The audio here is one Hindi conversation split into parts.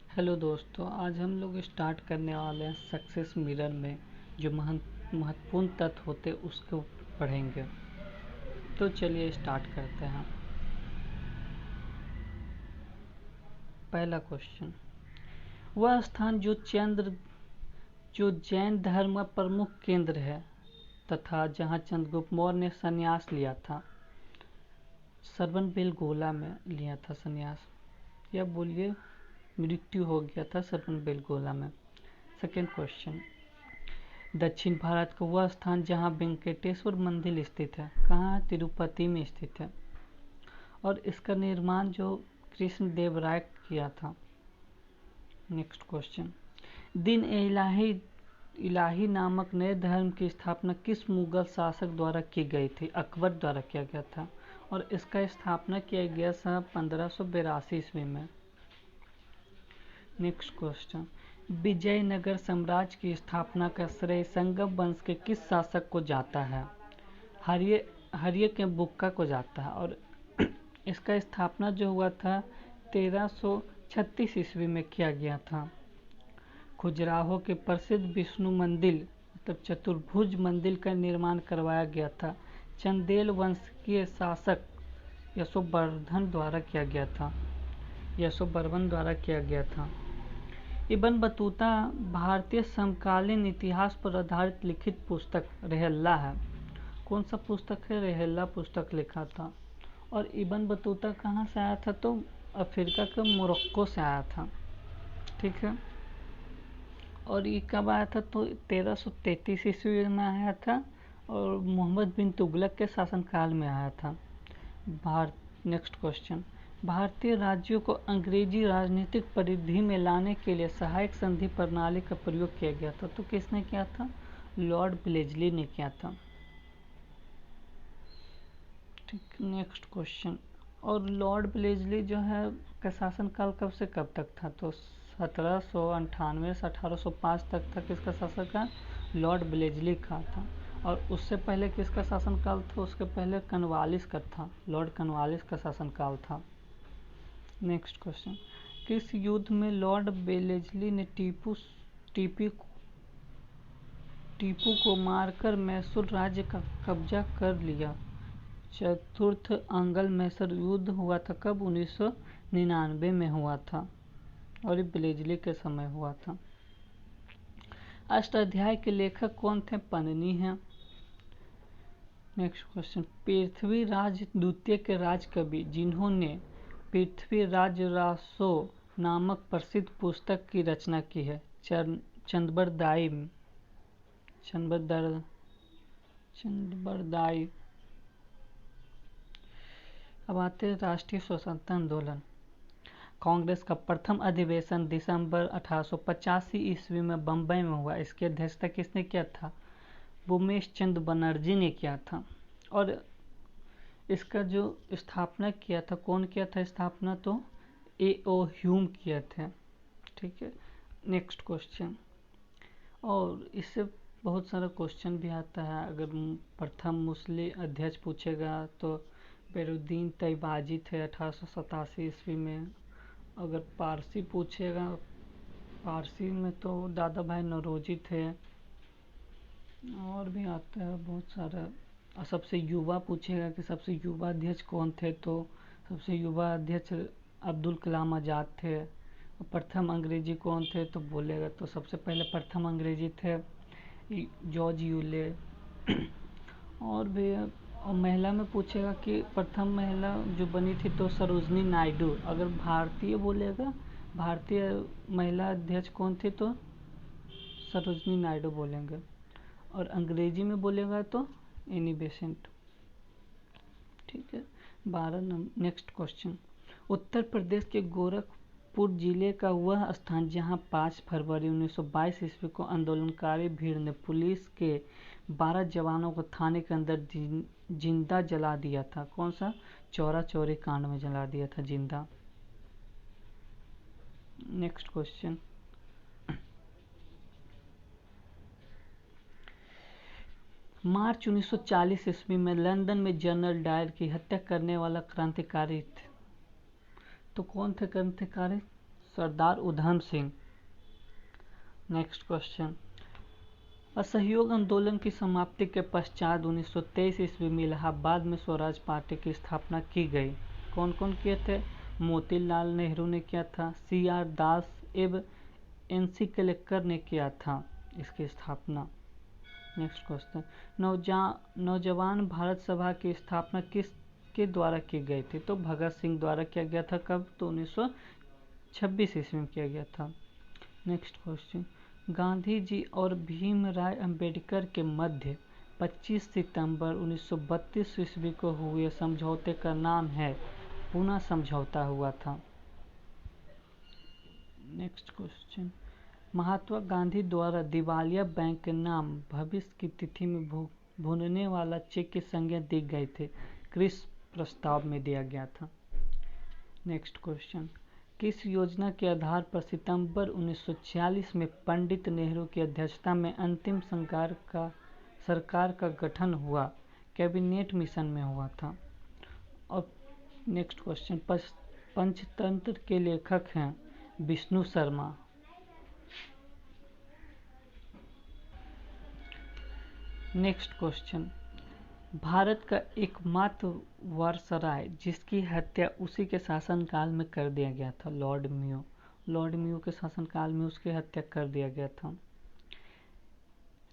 हेलो दोस्तों, आज हम लोग स्टार्ट करने वाले हैं सक्सेस मिरर में जो महत्वपूर्ण तत्व होते हैं उसको पढ़ेंगे। तो चलिए स्टार्ट करते हैं। पहला क्वेश्चन, वह स्थान जो जैन धर्म का प्रमुख केंद्र है तथा जहाँ चंद्रगुप्त मौर्य ने संन्यास लिया था, श्रवणबेलगोला में लिया था संन्यास, या बोलिए मृत्यु हो गया था श्रवणबेलगोला में। सेकेंड क्वेश्चन, दक्षिण भारत का वह स्थान जहाँ वेंकटेश्वर मंदिर स्थित है, कहाँ है? तिरुपति में स्थित है। और इसका निर्माण जो कृष्ण देव राय किया था। नेक्स्ट क्वेश्चन, दीन इलाही नामक नए धर्म की स्थापना किस मुगल शासक द्वारा की गई थी? अकबर द्वारा किया गया था और इसका स्थापना किया गया सन 1582 ईस्वी में। नेक्स्ट क्वेश्चन, विजयनगर साम्राज्य की स्थापना का श्रेय संगम वंश के किस शासक को जाता है? हरिय के बुक्का को जाता है और इसका स्थापना जो हुआ था 1336 ईस्वी में किया गया था। खजुराहो के प्रसिद्ध विष्णु मंदिर मतलब चतुर्भुज मंदिर का निर्माण करवाया गया था चंदेल वंश के शासक यशोवर्धन द्वारा किया गया था। इब्न बतूता भारतीय समकालीन इतिहास पर आधारित लिखित पुस्तक रहल्ला है। कौन सा पुस्तक है? रहल्ला पुस्तक लिखा था। और इब्न बतूता कहाँ से आया था? तो अफ्रीका के मोरक्को से आया था। ठीक है। और ये कब आया था? तो 1333 ईस्वी में आया था और मोहम्मद बिन तुगलक के शासनकाल में आया था। नेक्स्ट क्वेश्चन, भारतीय राज्यों को अंग्रेजी राजनीतिक परिधि में लाने के लिए सहायक संधि प्रणाली का प्रयोग किया गया था। तो किसने किया था? लॉर्ड ब्लेजली ने किया था। ठीक। नेक्स्ट क्वेश्चन, और लॉर्ड ब्लेजली जो है का शासनकाल कब से कब तक था? तो 1798 से 1805 तक इसका शासनकाल लॉर्ड ब्लेजली का था। और उससे पहले किसका शासनकाल था? उसके पहले कनवालिस का था, लॉर्ड कनवालिस का शासनकाल था। नेक्स्ट क्वेश्चन, किस युद्ध में लॉर्ड ब्लेजली ने टीपू को मारकर मैसूर राज्य का कब्जा कर लिया? चतुर्थ अंगल मैसूर युद्ध हुआ था कब? 1999 में हुआ था और ये ब्लेजली के समय हुआ था। अष्टाध्याय के लेखक कौन थे? पन्नी हैं। नेक्स्ट क्वेश्चन, पृथ्वीराज द्वितीय के राजकवि जिन्होंने पृथ्वीराज रासो नामक प्रसिद्ध पुस्तक की रचना की है? चंद्रबरदाई। अब आते हैं राष्ट्रीय स्वतंत्रता आंदोलन। कांग्रेस का प्रथम अधिवेशन दिसंबर 1885 ईस्वी में बम्बई में हुआ। इसकी अध्यक्षता किसने किया था? उमेश चंद्र बनर्जी ने किया था। और इसका जो स्थापना किया था, कौन किया था स्थापना? तो A.O. ह्यूम किए थे। ठीक है। नेक्स्ट क्वेश्चन, और इससे बहुत सारा क्वेश्चन भी आता है। अगर प्रथम मुस्लिम अध्यक्ष पूछेगा तो बेरुद्दीन तैयबाजी थे 1887 ईस्वी में। अगर पारसी पूछेगा, पारसी में तो दादा भाई नौरोजी थे। और भी आता है बहुत सारा। सबसे युवा पूछेगा कि सबसे युवा अध्यक्ष कौन थे? तो सबसे युवा अध्यक्ष अब्दुल कलाम आज़ाद थे। प्रथम अंग्रेजी कौन थे? तो बोलेगा तो सबसे पहले प्रथम अंग्रेजी थे जॉर्ज यूले। और भी और महिला में पूछेगा कि प्रथम महिला जो बनी थी तो सरोजनी नायडू। अगर भारतीय बोलेगा, भारतीय महिला अध्यक्ष कौन थी? तो सरोजनी नायडू बोलेंगे। और अंग्रेजी में बोलेगा तो एनी बेसेंट। ठीक है। 12 number. Next question, Uttar Pradesh के गोरखपुर जिले का वह स्थान जहां 5 फरवरी 1922 ईस्वी को आंदोलनकारी भीड़ ने पुलिस के 12 जवानों को थाने के अंदर जिंदा जला दिया था। कौन सा? चौरा चौरी कांड में जला दिया था जिंदा। नेक्स्ट क्वेश्चन, मार्च 1940 ईस्वी में लंदन में जनरल डायर की हत्या करने वाला क्रांतिकारी थे। तो कौन थे क्रांतिकारी? सरदार उधम सिंह। नेक्स्ट क्वेश्चन, असहयोग आंदोलन की समाप्ति के पश्चात 1923 ईस्वी में इलाहाबाद में स्वराज पार्टी की स्थापना की गई। कौन कौन किए थे? मोतीलाल नेहरू ने किया था, CR दास एवं NC कलेक्टर ने किया था इसकी स्थापना। नेक्स्ट क्वेश्चन, नौजवान भारत सभा की स्थापना किसके द्वारा की गई थी? तो भगत सिंह द्वारा किया गया था। कब? तो 1926 ईस्वी में किया गया था। नेक्स्ट क्वेश्चन, गांधी जी और भीमराव अंबेडकर के मध्य 25 सितंबर 1932 ईस्वी को हुए समझौते का नाम है? पूना समझौता हुआ था। नेक्स्ट क्वेश्चन, महात्मा गांधी द्वारा दिवालिया बैंक के नाम भविष्य की तिथि में भुनने वाला चेक की संज्ञा दी गई थी? किस प्रस्ताव में दिया गया था? नेक्स्ट क्वेश्चन, किस योजना के आधार पर सितंबर 1946 में पंडित नेहरू की अध्यक्षता में अंतिम सरकार का गठन हुआ? कैबिनेट मिशन में हुआ था। और नेक्स्ट क्वेश्चन, पंचतंत्र के लेखक हैं विष्णु शर्मा। नेक्स्ट क्वेश्चन, भारत का एकमात्र वायसराय जिसकी हत्या उसी के शासनकाल में कर दिया गया था? लॉर्ड म्यू के शासनकाल में उसकी हत्या कर दिया गया था।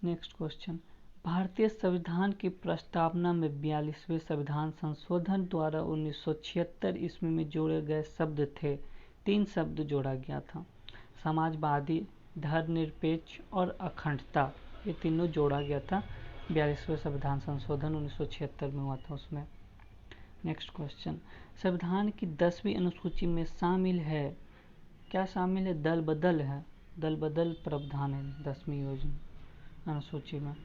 नेक्स्ट क्वेश्चन, भारतीय संविधान की प्रस्तावना में 42वें संविधान संशोधन द्वारा 1976 ईस्वी में जोड़े गए शब्द थे। 3 शब्द जोड़ा गया था, समाजवादी, धर्मनिरपेक्ष और अखंडता। ये तीनों जोड़ा गया था। 42वें संविधान संशोधन 1976 में हुआ था उसमें। नेक्स्ट क्वेश्चन, संविधान की 10वीं अनुसूची में शामिल है, क्या शामिल है? दल बदल है, दल बदल प्रावधान है 10वीं अनुसूची में।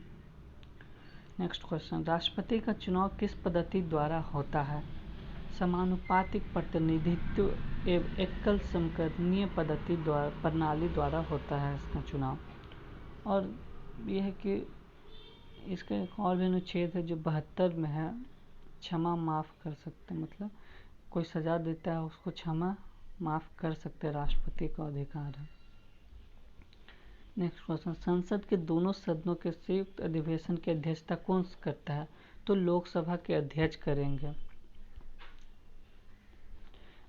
नेक्स्ट क्वेश्चन, राष्ट्रपति का चुनाव किस पद्धति द्वारा होता है? समानुपातिक प्रतिनिधित्व एवं एकल समकक्षीय पद्धति प्रणाली द्वारा होता है इसका चुनाव। और यह है कि इसका एक और भी अनुच्छेद है जो 72 में है, क्षमा माफ कर सकते, मतलब कोई सजा देता है उसको क्षमा माफ कर सकते, राष्ट्रपति का अधिकार है। नेक्स्ट क्वेश्चन, संसद के दोनों सदनों के संयुक्त अधिवेशन की अध्यक्षता कौन करता है? तो लोकसभा के अध्यक्ष करेंगे।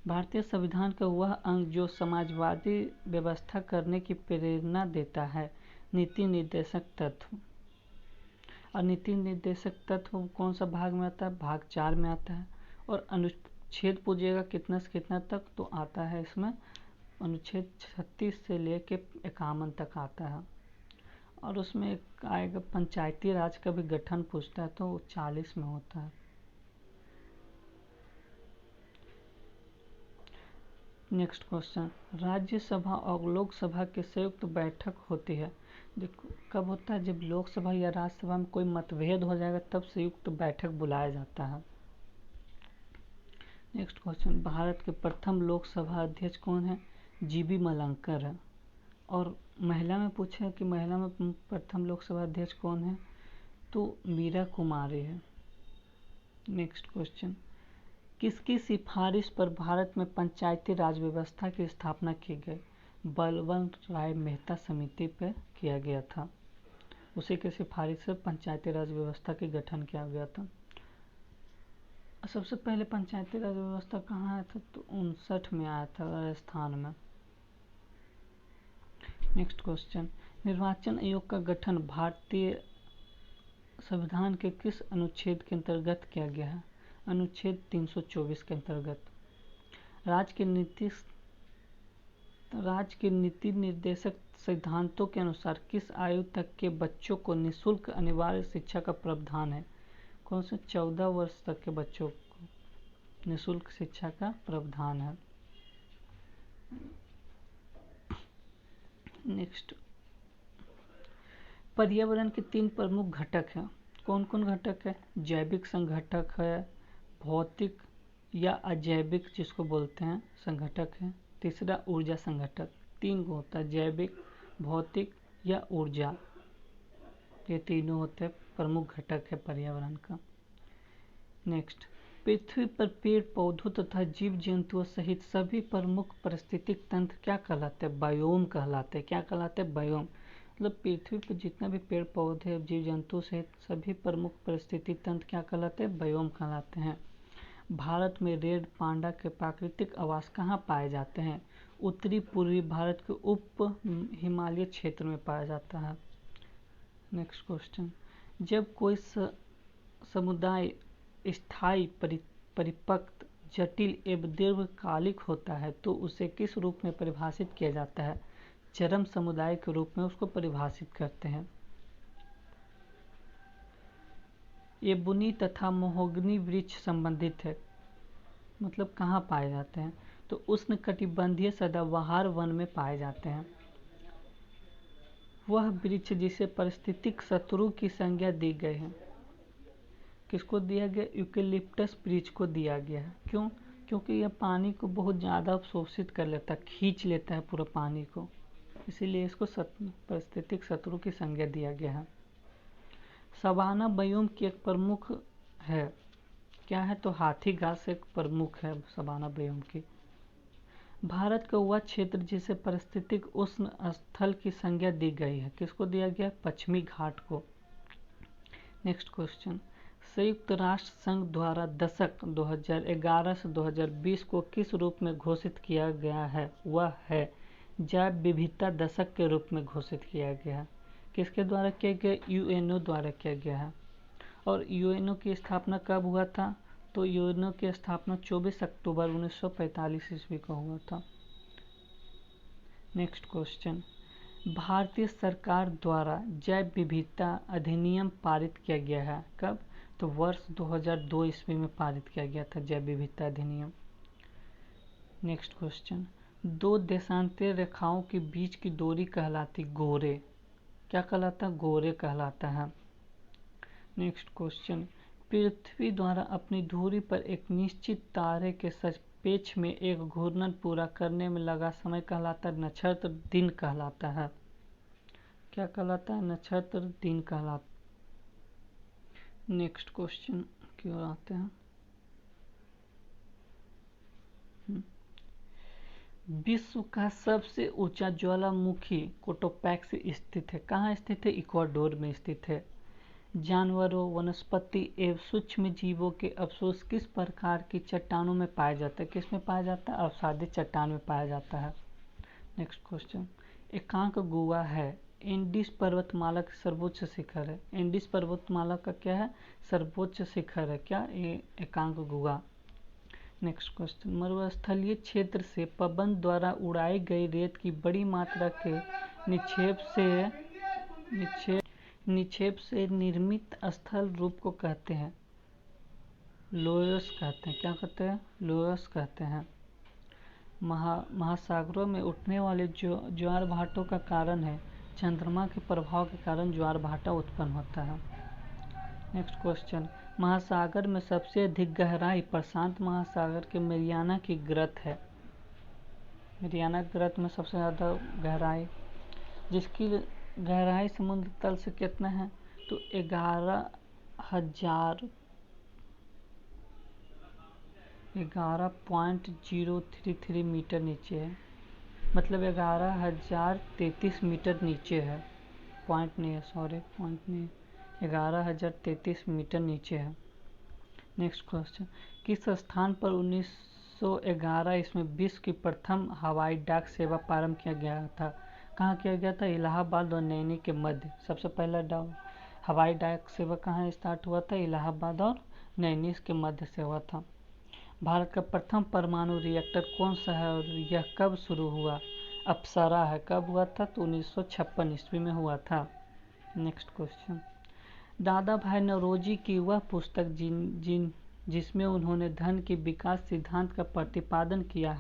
भारतीय संविधान का वह अंग जो समाजवादी व्यवस्था करने की प्रेरणा देता है? नीति निर्देशक तत्व। और नीति निर्देशक तत्व कौन सा भाग में आता है? भाग 4 में आता है। और अनुच्छेद पूछिएगा कितना से कितना तक, तो आता है इसमें अनुच्छेद 36 से लेके 51 तक आता है। और उसमें एक आएगा पंचायती राज का भी गठन पूछता है, तो वो 40 में होता है। नेक्स्ट क्वेश्चन, राज्यसभा और लोकसभा की संयुक्त बैठक होती है। देखो कब होता है? जब लोकसभा या राज्यसभा में कोई मतभेद हो जाएगा तब संयुक्त बैठक बुलाया जाता है। नेक्स्ट क्वेश्चन, भारत के प्रथम लोकसभा अध्यक्ष कौन है? जीबी मलंकर है। और महिला में पूछा कि महिला में प्रथम लोकसभा अध्यक्ष कौन है? तो मीरा कुमारी है। नेक्स्ट क्वेश्चन, किसकी सिफारिश पर भारत में पंचायती राज व्यवस्था की स्थापना की गई? बलवंत राय मेहता समिति पर किया गया था, उसी के सिफारिश से पंचायती राज व्यवस्था के गठन किया गया था। सबसे पहले पंचायती राज व्यवस्था कहाँ आया था? तो 59 में आया था, राजस्थान में। नेक्स्ट क्वेश्चन, निर्वाचन आयोग का गठन भारतीय संविधान के किस अनुच्छेद के अंतर्गत किया गया है? अनुच्छेद 324 के अंतर्गत। राज्य के नीति निर्देशक सिद्धांतों के अनुसार किस आयु तक के बच्चों को निःशुल्क अनिवार्य शिक्षा का प्रावधान है? कौन से? 14 वर्ष तक के बच्चों को निःशुल्क शिक्षा का प्रावधान है। नेक्स्ट, पर्यावरण के 3 प्रमुख घटक हैं। कौन कौन घटक है? जैविक संघटक है, भौतिक या अजैविक जिसको बोलते हैं संघटक है, तीसरा ऊर्जा संघटक। 3 को होता है, जैविक, भौतिक या ऊर्जा, ये तीनों होते हैं प्रमुख घटक है पर्यावरण का। नेक्स्ट, पृथ्वी पर पेड़ पौधों तथा जीव जंतुओं सहित सभी प्रमुख पारिस्थितिक तंत्र क्या कहलाते हैं? बायोम कहलाते हैं। क्या कहलाते हैं? बायोम। मतलब पृथ्वी पर जितना भी पेड़ पौधे जीव जंतु सहित सभी प्रमुख पारिस्थितिक तंत्र क्या कहलाते हैं? बायोम कहलाते हैं। भारत में रेड पांडा के प्राकृतिक आवास कहाँ पाए जाते हैं? उत्तरी पूर्वी भारत के उप हिमालय क्षेत्र में पाया जाता है। नेक्स्ट क्वेश्चन, जब कोई समुदाय स्थायी परिपक्व जटिल एवं दीर्घकालिक होता है तो उसे किस रूप में परिभाषित किया जाता है? चरम समुदाय के रूप में उसको परिभाषित करते हैं। एबोनी तथा महोगनी वृक्ष संबंधित है, मतलब कहाँ पाए जाते हैं? तो उष्णकटिबंधीय सदाबहार वन में पाए जाते हैं। वह वृक्ष जिसे पारिस्थितिक शत्रु की संज्ञा दी गई है, किसको दिया गया? यूकेलिप्टस वृक्ष को दिया गया है। क्यों? क्योंकि यह पानी को बहुत ज़्यादा अवशोषित कर लेता है, खींच लेता है पूरा पानी को, इसीलिए इसको पारिस्थितिक शत्रु की संज्ञा दिया गया है। सवाना बायोम की एक प्रमुख है, क्या है? तो हाथी घास एक प्रमुख है सवाना बायोम की। भारत का वह क्षेत्र जिसे पारिस्थितिक उष्ण स्थल की संज्ञा दी गई है, किसको दिया गया? पश्चिमी घाट को। नेक्स्ट क्वेश्चन, संयुक्त राष्ट्र संघ द्वारा दशक 2011 से 2020 को किस रूप में घोषित किया गया है? वह है जैव विविधता दशक के रूप में घोषित किया गया है। किसके द्वारा किया गया? यूएनओ द्वारा किया गया है। और यूएनओ की स्थापना कब हुआ था? तो यूएनओ की स्थापना 24 अक्टूबर 1945 ईस्वी को हुआ था। नेक्स्ट क्वेश्चन, भारतीय सरकार द्वारा जैव विविधता अधिनियम पारित किया गया है, कब? तो वर्ष 2002 ईस्वी में पारित किया गया था जैव विविधता अधिनियम। नेक्स्ट क्वेश्चन, दो देशांतरीय रेखाओं के बीच की दूरी कहलाती गोरे, क्या कहलाता? गोरे कहलाता है। नेक्स्ट क्वेश्चन, पृथ्वी द्वारा अपनी धुरी पर एक निश्चित तारे के सापेक्ष में एक घूर्णन पूरा करने में लगा समय कहलाता है? नक्षत्र दिन कहलाता है। क्या कहलाता है? नक्षत्र दिन कहलाता। नेक्स्ट क्वेश्चन की ओर आते हैं। विश्व का सबसे ऊंचा ज्वालामुखी कोटोपैक्स स्थित है, कहाँ स्थित है? इक्वाडोर में स्थित है। जानवरों, वनस्पति एवं सूक्ष्म जीवों के अवशेष किस प्रकार की चट्टानों में पाया जाता है? किस में पाया जाता है? अवसादी चट्टान में पाया जाता है। नेक्स्ट क्वेश्चन, एकांक गुहा है एंडीज पर्वतमाला का सर्वोच्च शिखर है। एंडीज पर्वतमाला का क्या है? सर्वोच्च शिखर है, क्या? ये एकांक गुहा। नेक्स्ट क्वेश्चन, मरुस्थलीय क्षेत्र से पवन द्वारा उड़ाई गई रेत की बड़ी मात्रा के निक्षेप से निर्मित स्थल रूप को कहते हैं? लोयस कहते हैं। क्या कहते हैं? लोयस कहते हैं। महासागरों में उठने वाले ज्वार भाटों का कारण है चंद्रमा के प्रभाव के कारण ज्वार भाटा उत्पन्न होता है। नेक्स्ट क्वेश्चन, महासागर में सबसे अधिक गहराई प्रशांत महासागर के मैरियाना की ग्रत है। मैरियाना ग्रत में सबसे ज़्यादा गहराई, जिसकी गहराई समुद्र तल से कितना है? तो 11.033 मीटर नीचे है, मतलब 11,033 मीटर नीचे है। पॉइंट नहीं है, सॉरी पॉइंट नहीं है, 11,033 मीटर नीचे है। नेक्स्ट क्वेश्चन, किस स्थान पर 1911 इसमें विश्व की प्रथम हवाई डाक सेवा प्रारंभ किया गया था? कहाँ किया गया था? इलाहाबाद और नैनी के मध्य सबसे पहला हवाई डाक सेवा कहाँ स्टार्ट हुआ था? इलाहाबाद और नैनी के मध्य से हुआ था। भारत का प्रथम परमाणु रिएक्टर कौन सा है और यह कब शुरू हुआ? अप्सरा है। कब हुआ था? तो 1956 ईस्वी में हुआ था। नेक्स्ट क्वेश्चन, दादा भाई नौरोजी की वह पुस्तक जिसमें उन्होंने धन के विकास सिद्धांत का प्रतिपादन किया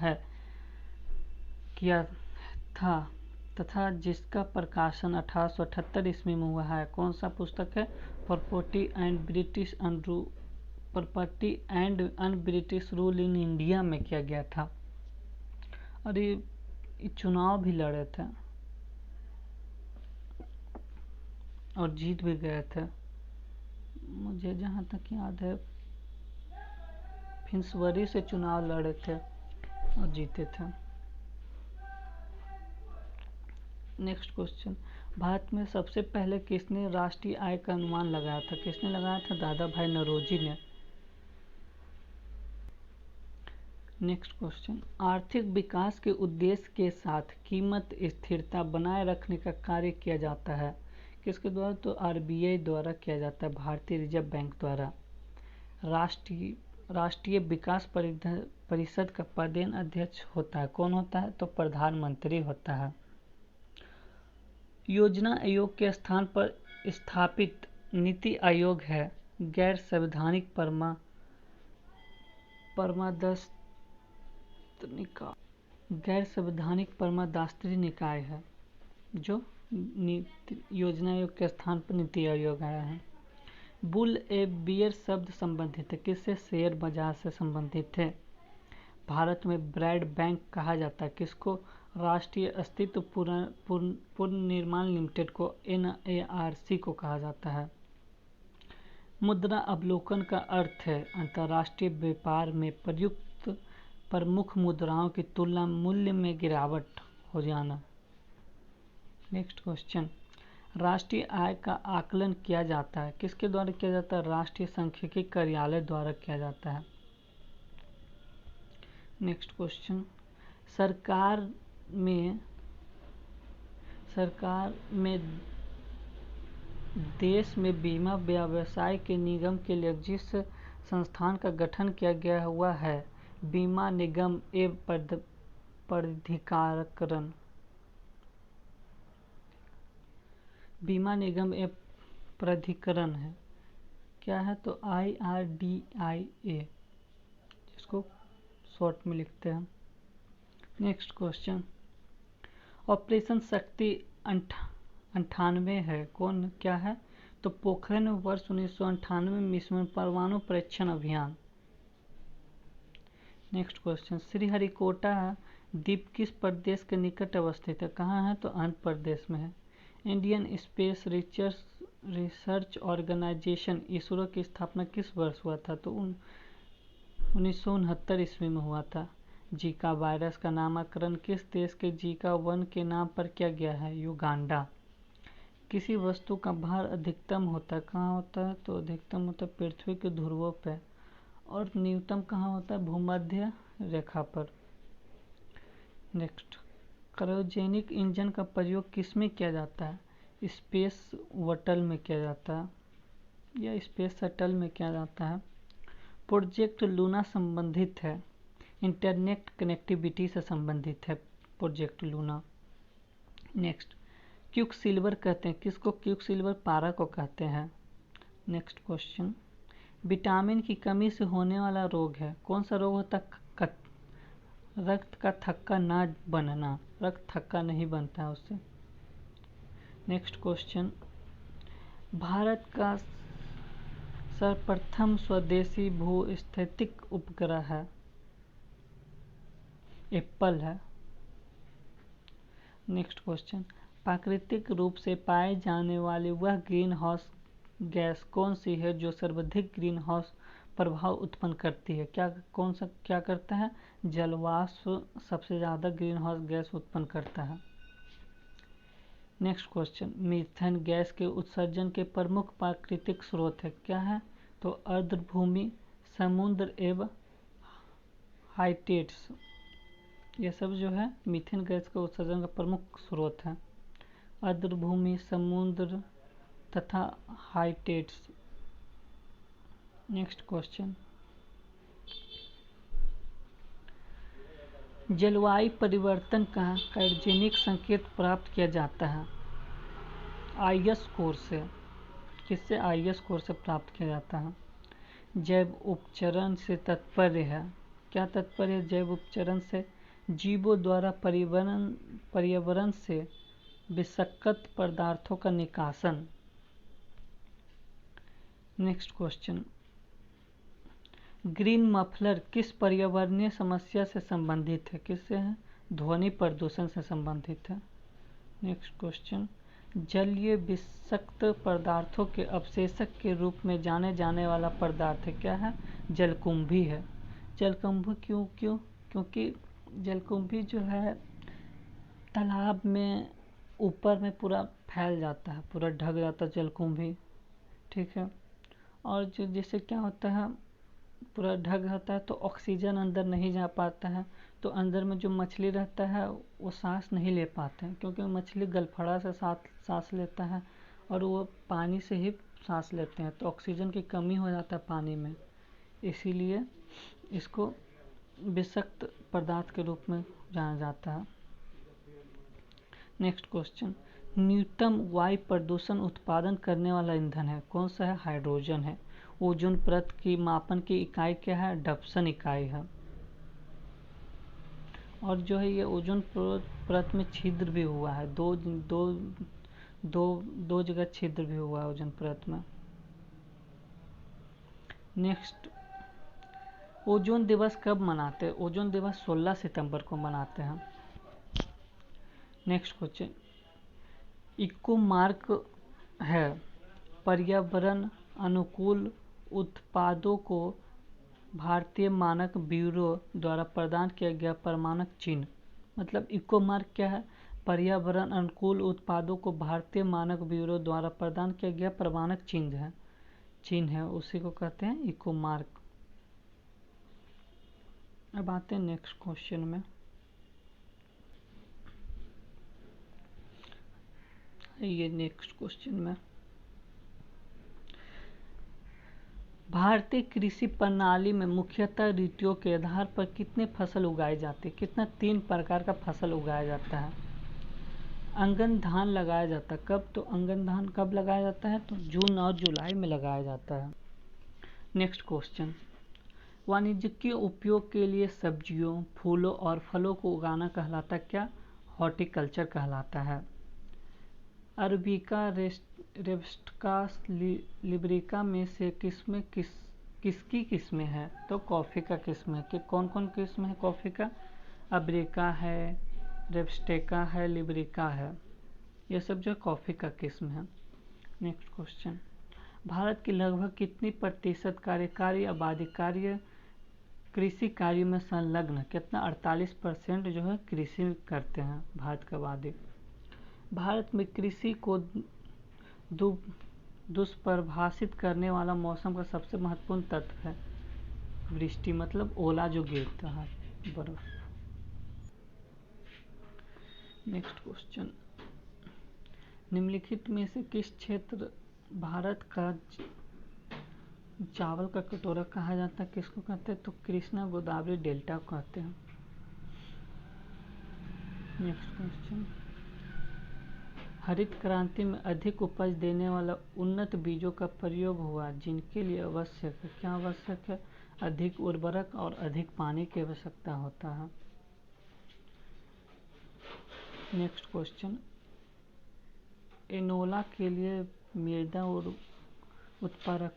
था तथा जिसका प्रकाशन 1878 ईस्वी में हुआ है, कौन सा पुस्तक है? Property and un British rule in India में किया गया था। और ये चुनाव भी लड़े थे और जीत भी गए थे, मुझे जहाँ तक याद है फिंसबरी से चुनाव लड़े थे और जीते थे। नेक्स्ट क्वेश्चन, भारत में सबसे पहले किसने राष्ट्रीय आय का अनुमान लगाया था? किसने लगाया था? दादा भाई नौरोजी ने। नेक्स्ट क्वेश्चन, आर्थिक विकास के उद्देश्य के साथ कीमत स्थिरता बनाए रखने का कार्य किया जाता है। किसके द्वारा? तो आरबीआई द्वारा किया जाता है, भारतीय रिजर्व बैंक द्वारा। राष्ट्रीय विकास परिषद का पदेन अध्यक्ष होता है, कौन होता है? तो प्रधानमंत्री होता है। योजना आयोग के स्थान पर स्थापित नीति आयोग है गैर संवैधानिक परमादास्त्री निकाय है जो योजना आयोग के स्थान पर नीति आयोग आया है। बुल ए बियर शब्द संबंधित है, किससे? शेयर बाजार से संबंधित है। भारत में ब्रैड बैंक कहा जाता है किसको? राष्ट्रीय अस्तित्व पुनर्निर्माण लिमिटेड को, NARC को कहा जाता है। मुद्रा अवलोकन का अर्थ है अंतर्राष्ट्रीय व्यापार में प्रयुक्त प्रमुख मुद्राओं की तुलना मूल्य में गिरावट हो जाना। नेक्स्ट क्वेश्चन, राष्ट्रीय आय का आकलन किया जाता है, किसके द्वारा किया जाता है? राष्ट्रीय सांख्यिकी कार्यालय द्वारा किया जाता है। नेक्स्ट क्वेश्चन, सरकार में देश में बीमा व्यवसाय के निगम के लिए जिस संस्थान का गठन किया गया हुआ है, बीमा निगम एवं प्राधिकरण। बीमा निगम एक प्राधिकरण है, क्या है? तो IRDAI, जिसको शॉर्ट में लिखते हैं। नेक्स्ट क्वेश्चन, ऑपरेशन शक्ति 98 है, कौन क्या है? तो पोखरण वर्ष 1998 मिशन परमाणु परीक्षण अभियान। नेक्स्ट क्वेश्चन, श्रीहरिकोटा द्वीप किस प्रदेश के निकट अवस्थित है? कहाँ है? तो आंध्र प्रदेश में है। Indian space research organisation ISRO की स्थापना किस वर्ष हुआ था? तो 1969 ईस्वी में हुआ था। जीका वायरस का नामकरण किस देश के जीका वन के नाम पर किया गया है? युगांडा। किसी वस्तु का भार अधिकतम होता है, कहाँ होता है? तो अधिकतम होता है पृथ्वी के ध्रुवों पर, और न्यूनतम कहाँ होता है? भूमध्य रेखा पर। नेक्स्ट, क्रायोजेनिक इंजन का प्रयोग किस में किया जाता है? स्पेस शटल में किया जाता है, या स्पेस शटल में किया जाता है। प्रोजेक्ट लूना संबंधित है, इंटरनेट कनेक्टिविटी से संबंधित है project Luna. Next, quick silver कहते हैं किसको? क्विक सिल्वर पारा को कहते हैं। नेक्स्ट क्वेश्चन, विटामिन की कमी से होने वाला रोग है, कौन सा रोग होता है? रक्त का थक्का ना बनना, रक्त थक्का नहीं बनता है उससे। नेक्स्ट क्वेश्चन, भारत का सर्वप्रथम स्वदेशी भूस्थैतिक उपग्रह है, एप्पल है। नेक्स्ट क्वेश्चन, प्राकृतिक रूप से पाए जाने वाली वह ग्रीन हाउस गैस कौन सी है जो सर्वाधिक ग्रीन हाउस प्रभाव उत्पन्न करती है? क्या करता है? जलवाष्प सबसे ज़्यादा ग्रीन हाउस गैस उत्पन्न करता है। नेक्स्ट क्वेश्चन, मीथेन गैस के उत्सर्जन के प्रमुख प्राकृतिक स्रोत है, क्या है? तो आर्द्रभूमि, समुद्र एवं हाइटेट्स, ये सब जो है मीथेन गैस के उत्सर्जन का प्रमुख स्रोत है। आर्द्रभूमि, समुद्र तथा हाइटेट्स। नेक्स्ट क्वेश्चन, जलवायु परिवर्तन का कार्योजेनिक संकेत प्राप्त किया जाता है IS स्कोर से। किससे? IS स्कोर से प्राप्त किया जाता है। जैव उपचरण से तात्पर्य है, क्या तात्पर्य है जैव उपचरण से? जीवों द्वारा पर्यावरण से विषाक्त पदार्थों का निकासन। नेक्स्ट क्वेश्चन, ग्रीन मफलर किस पर्यावरणीय समस्या से संबंधित है? किससे है? ध्वनि प्रदूषण से संबंधित है। नेक्स्ट क्वेश्चन, जलीय विषाक्त पदार्थों के अवशेषक के रूप में जाने जाने वाला पदार्थ है, क्या है? जलकुंभी है। जलकुंभी क्यों क्यों क्योंकि जलकुंभी जो है तालाब में ऊपर में पूरा फैल जाता है, पूरा ढक जाता है जलकुंभी, ठीक है। और जो जैसे क्या होता है, पूरा ढक जाता है तो ऑक्सीजन अंदर नहीं जा पाता है, तो अंदर में जो मछली रहता है वो सांस नहीं ले पाते हैं, क्योंकि मछली गलफड़ा से सांस लेता है और वो पानी से ही सांस लेते हैं, तो ऑक्सीजन की कमी हो जाता है पानी में, इसीलिए इसको विषाक्त पदार्थ के रूप में जाना जाता है। नेक्स्ट क्वेश्चन, न्यूनतम वायु प्रदूषण उत्पादन करने वाला ईंधन है कौन सा है? हाइड्रोजन है। ओजोन परत की मापन की इकाई क्या है? डप्सन इकाई है। और जो है ये ओजोन परत में छिद्र भी हुआ है, दो जगह छिद्र भी हुआ है ओजोन परत में। नेक्स्ट, ओजोन दिवस कब मनाते हैं? ओजोन दिवस 16 सितंबर को मनाते हैं। नेक्स्ट क्वेश्चन, इको मार्क है पर्यावरण अनुकूल उत्पादों को भारतीय मानक ब्यूरो द्वारा प्रदान किया गया प्रमाणक चिन्ह। मतलब इको मार्क क्या है? पर्यावरण अनुकूल उत्पादों को भारतीय मानक ब्यूरो द्वारा प्रदान किया गया प्रमाणक चिन्ह है, उसी को कहते हैं इको मार्क। अब आते हैं नेक्स्ट क्वेश्चन में। ये नेक्स्ट क्वेश्चन में, भारतीय कृषि प्रणाली में मुख्यतः ऋतुओं के आधार पर कितने फसल उगाए जाते हैं? कितना? 3 प्रकार का फसल उगाया जाता है। अंगन धान लगाया जाता है कब? तो अंगन धान कब लगाया जाता है? तो जून और जुलाई में लगाया जाता है। नेक्स्ट क्वेश्चन, वाणिज्यिक उपयोग के लिए सब्जियों, फूलों और फलों को उगाना कहलाता क्या? हॉर्टिकल्चर कहलाता है। अरबिका रेबस्टिका लिब्रिका में से किसकी किस्में हैं? तो कॉफ़ी का किस्म है। कि कौन कौन किस्म है कॉफ़ी का? अब्रिका है, रेबस्टिका है, लिब्रिका है, ये सब जो कॉफ़ी का किस्म है। नेक्स्ट क्वेश्चन, भारत की लगभग कितनी प्रतिशत कार्यकारी आबादी कृषि कार्य में संलग्न? कितना? 48% जो है कृषि करते हैं भारत की आबादी। भारत में कृषि को दुष्प्रभाषित करने वाला मौसम का सबसे महत्वपूर्ण तत्व है वृष्टि, मतलब ओला जो गिरता है, बर्फ। नेक्स्ट क्वेश्चन, निम्नलिखित में से किस क्षेत्र भारत का चावल का कटोरा कहा जाता है? किसको कहते हैं? तो कृष्णा गोदावरी डेल्टा को कहते हैं। नेक्स्ट क्वेश्चन, हरित क्रांति में अधिक उपज देने वाला उन्नत बीजों का प्रयोग हुआ जिनके लिए आवश्यक है? क्या आवश्यक है? अधिक उर्वरक और अधिक पानी की आवश्यकता होता है। नेक्स्ट क्वेश्चन, एनोला के लिए मृदा उर्वरकता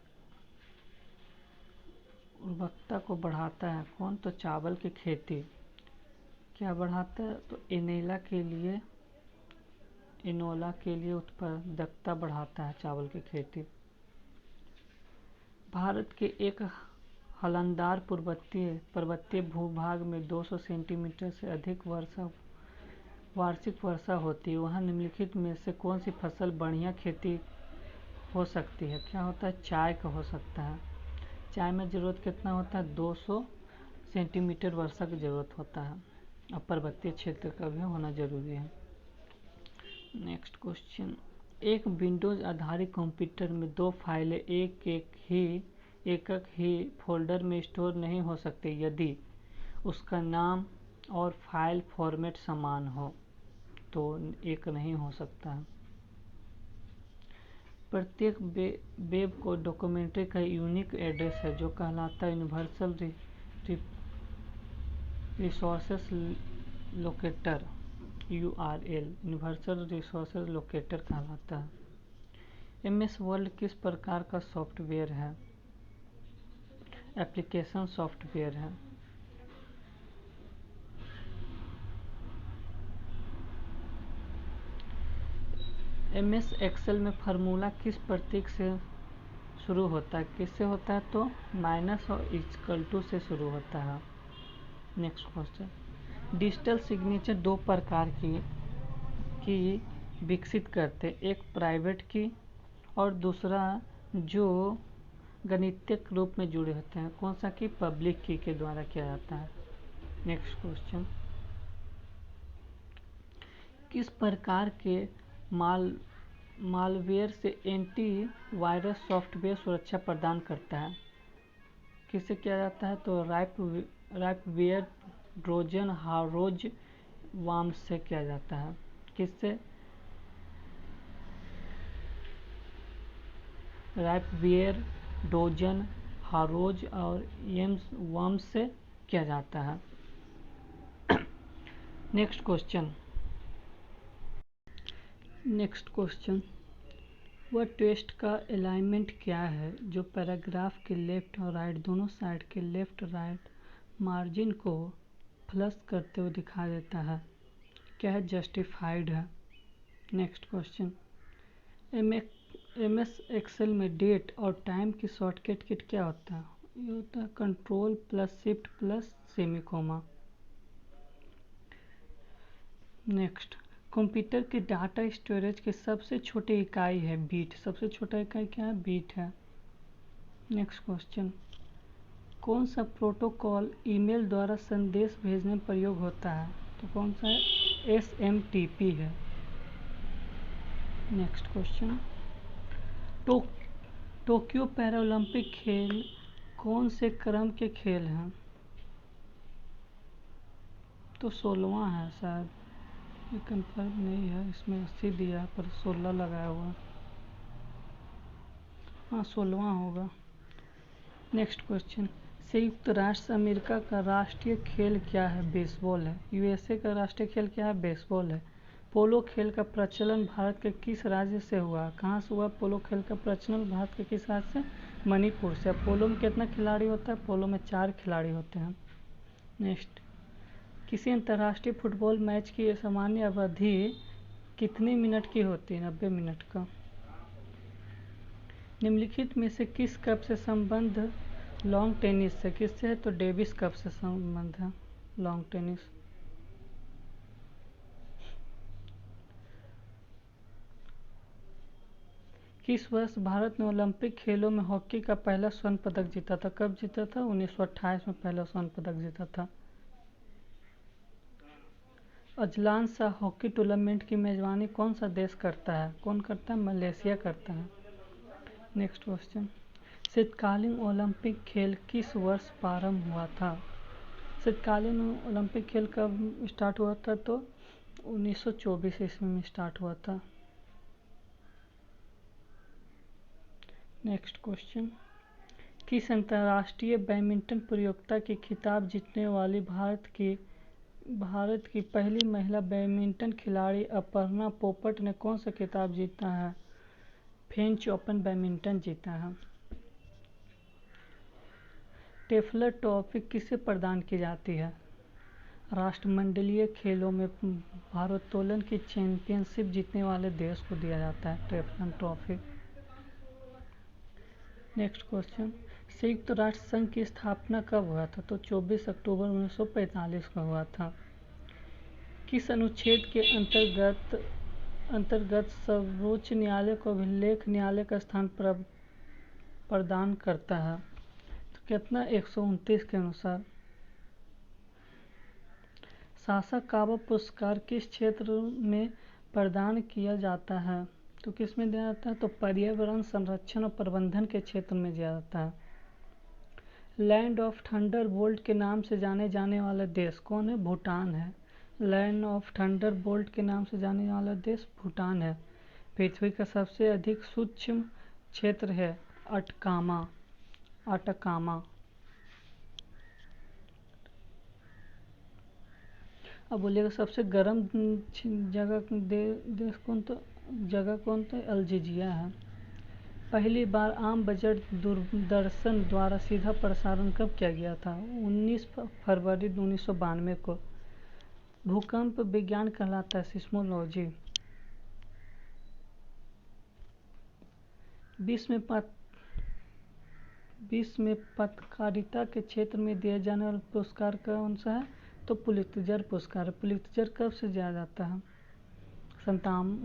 को बढ़ाता है कौन? तो चावल की खेती। क्या बढ़ाता है? तो एनोला के लिए उत्पादकता बढ़ाता है चावल की खेती। भारत के एक हलनदार पर्वतीय भूभाग में 200 सेंटीमीटर से अधिक वार्षिक वर्षा होती है, वहाँ निम्नलिखित में से कौन सी फसल बढ़िया खेती हो सकती है? क्या होता है? चाय का हो सकता है। चाय में ज़रूरत कितना होता है? 200 सेंटीमीटर वर्षा की ज़रूरत होता है, और पर्वतीय क्षेत्र का भी होना जरूरी है। नेक्स्ट क्वेश्चन, एक विंडोज आधारित कंप्यूटर में 2 फाइलें एकक ही फोल्डर में स्टोर नहीं हो सकते यदि उसका नाम और फाइल फॉर्मेट समान हो, तो एक नहीं हो सकता है। प्रत्येक वेब को डॉक्यूमेंट्री का यूनिक एड्रेस है जो कहलाता है universal resources locator, URL, universal resources locator कहलाता है। MS वर्ड किस प्रकार का सॉफ्टवेयर है? एप्लीकेशन सॉफ्टवेयर है। MS एक्सेल में फार्मूला किस प्रतीक से शुरू होता है, किससे होता है तो माइनस और इक्वल टू से शुरू होता है। नेक्स्ट क्वेश्चन, डिजिटल सिग्नेचर दो प्रकार की विकसित करते, एक प्राइवेट की और दूसरा जो गणितीय रूप में जुड़े होते हैं, कौन सा की पब्लिक की के द्वारा किया जाता है। नेक्स्ट क्वेश्चन, किस प्रकार के मालवेयर से एंटी वायरस सॉफ्टवेयर सुरक्षा प्रदान करता है, किससे किया जाता है तो रैपवेयर ट्रोजन हॉरोज वार्म्स से किया जाता है, किससे रैपवेयर ट्रोजन हॉरोज और एम्स वर्म्स से किया जाता है। नेक्स्ट क्वेश्चन, वह टेक्स्ट का अलाइनमेंट क्या है जो पैराग्राफ के लेफ्ट और राइट दोनों साइड के लेफ्ट राइट मार्जिन को फ्लश करते हुए दिखा देता है, क्या है जस्टिफाइड है। नेक्स्ट क्वेश्चन, MS एक्सेल में डेट और टाइम की शॉर्टकट किट क्या होता है, ये होता है control plus shift plus semicolon. Next, computer के डाटा स्टोरेज की सबसे छोटी इकाई है बीट, सबसे छोटा इकाई क्या है बीट है। नेक्स्ट क्वेश्चन, कौन सा प्रोटोकॉल ईमेल द्वारा संदेश भेजने में प्रयोग होता है तो कौन सा है SMTP है। नेक्स्ट क्वेश्चन, टोक्यो पैरालंपिक खेल कौन से क्रम के खेल हैं तो 16वां है शायद, ये कंफर्म नहीं है, इसमें 80 दिया है पर 16 लगाया हुआ, हाँ 16वां होगा। नेक्स्ट क्वेश्चन, संयुक्त राष्ट्र अमेरिका का राष्ट्रीय खेल क्या है बेसबॉल है, USA का राष्ट्रीय खेल क्या है बेसबॉल है। पोलो खेल का प्रचलन भारत के किस राज्य से हुआ, कहाँ से हुआ पोलो खेल का प्रचलन भारत के किस राज्य से, मणिपुर से। पोलो में कितना खिलाड़ी होता है, पोलो में 4 खिलाड़ी होते हैं। नेक्स्ट, किसी अंतर्राष्ट्रीय फुटबॉल मैच की सामान्य अवधि कितने मिनट की होती है, 90 मिनट का। निम्नलिखित में से किस कप से संबंध लॉन्ग टेनिस से, किससे है तो डेविस कप से संबंध है लॉन्ग टेनिस। किस वर्ष भारत ने ओलंपिक खेलों में हॉकी का पहला स्वर्ण पदक जीता था, कब जीता था 1928 में पहला स्वर्ण पदक जीता था। अजलान शाह हॉकी टूर्नामेंट की मेजबानी कौन सा देश करता है, कौन करता है मलेशिया करता है। नेक्स्ट क्वेश्चन, शीतकालीन ओलंपिक खेल किस वर्ष प्रारंभ हुआ था, शीतकालीन ओलंपिक खेल कब स्टार्ट हुआ था तो 1924 ईस्वी में स्टार्ट हुआ था। नेक्स्ट क्वेश्चन, किस अंतर्राष्ट्रीय बैडमिंटन प्रतियोगिता की खिताब जीतने वाली भारत की पहली महिला बैडमिंटन खिलाड़ी अपर्णा पोपट ने कौन सा खिताब जीता है, फ्रेंच ओपन बैडमिंटन जीता है। टेफलर ट्रॉफी किसे प्रदान की जाती है, राष्ट्रमंडलीय खेलों में भारोत्तोलन की चैंपियनशिप जीतने वाले देश को दिया जाता है टेफलर ट्रॉफी। नेक्स्ट क्वेश्चन, संयुक्त राष्ट्र संघ की स्थापना कब हुआ था तो 24 अक्टूबर 1945 को हुआ था। किस अनुच्छेद के अंतर्गत सर्वोच्च न्यायालय को अभिलेख न्यायालय का स्थान प्रदान करता है तो कितना 129 के अनुसार। सासाकावा पुरस्कार किस क्षेत्र में प्रदान किया जाता है तो किस में दिया जाता है तो पर्यावरण संरक्षण और प्रबंधन के क्षेत्र में दिया जाता है। लैंड ऑफ थंडरबोल्ट के नाम से जाने जाने वाला देश कौन है, भूटान है। लैंड ऑफ थंडरबोल्ट के नाम से जाने वाला देश भूटान है। पृथ्वी का सबसे अधिक सूक्ष्म क्षेत्र है अटकामा। अब बोलिएगा सबसे गर्म जगह देश कौन तो जगह कौन तो अल्जीरिया है। पहली बार आम बजट दूरदर्शन द्वारा सीधा प्रसारण कब किया गया था 19 फरवरी 1992 को। भूकंप विज्ञान कहलाता है सिस्मोलॉजी। विश्व में पत्रकारिता के क्षेत्र में दिया जाने वाला पुरस्कार कौन सा है? तो पुलित्जर पुरस्कार। पुलित्जर कब से दिया जाता है?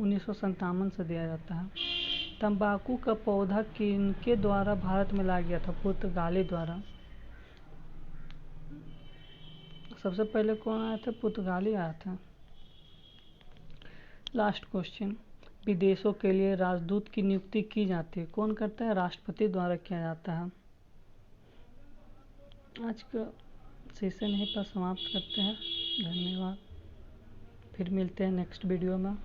1957 से दिया जाता है। तंबाकू का पौधा किनके द्वारा भारत में लाया गया था? पुर्तगाली द्वारा। सबसे पहले कौन आया था? पुर्तगाली आया था। लास्ट क्वेश्चन, विदेशों के लिए राजदूत की नियुक्ति की जाती है, कौन करता है? राष्ट्रपति द्वारा किया जाता है। आज का सेशन यहीं पर समाप्त करते हैं। धन्यवाद। फिर मिलते हैं नेक्स्ट वीडियो में।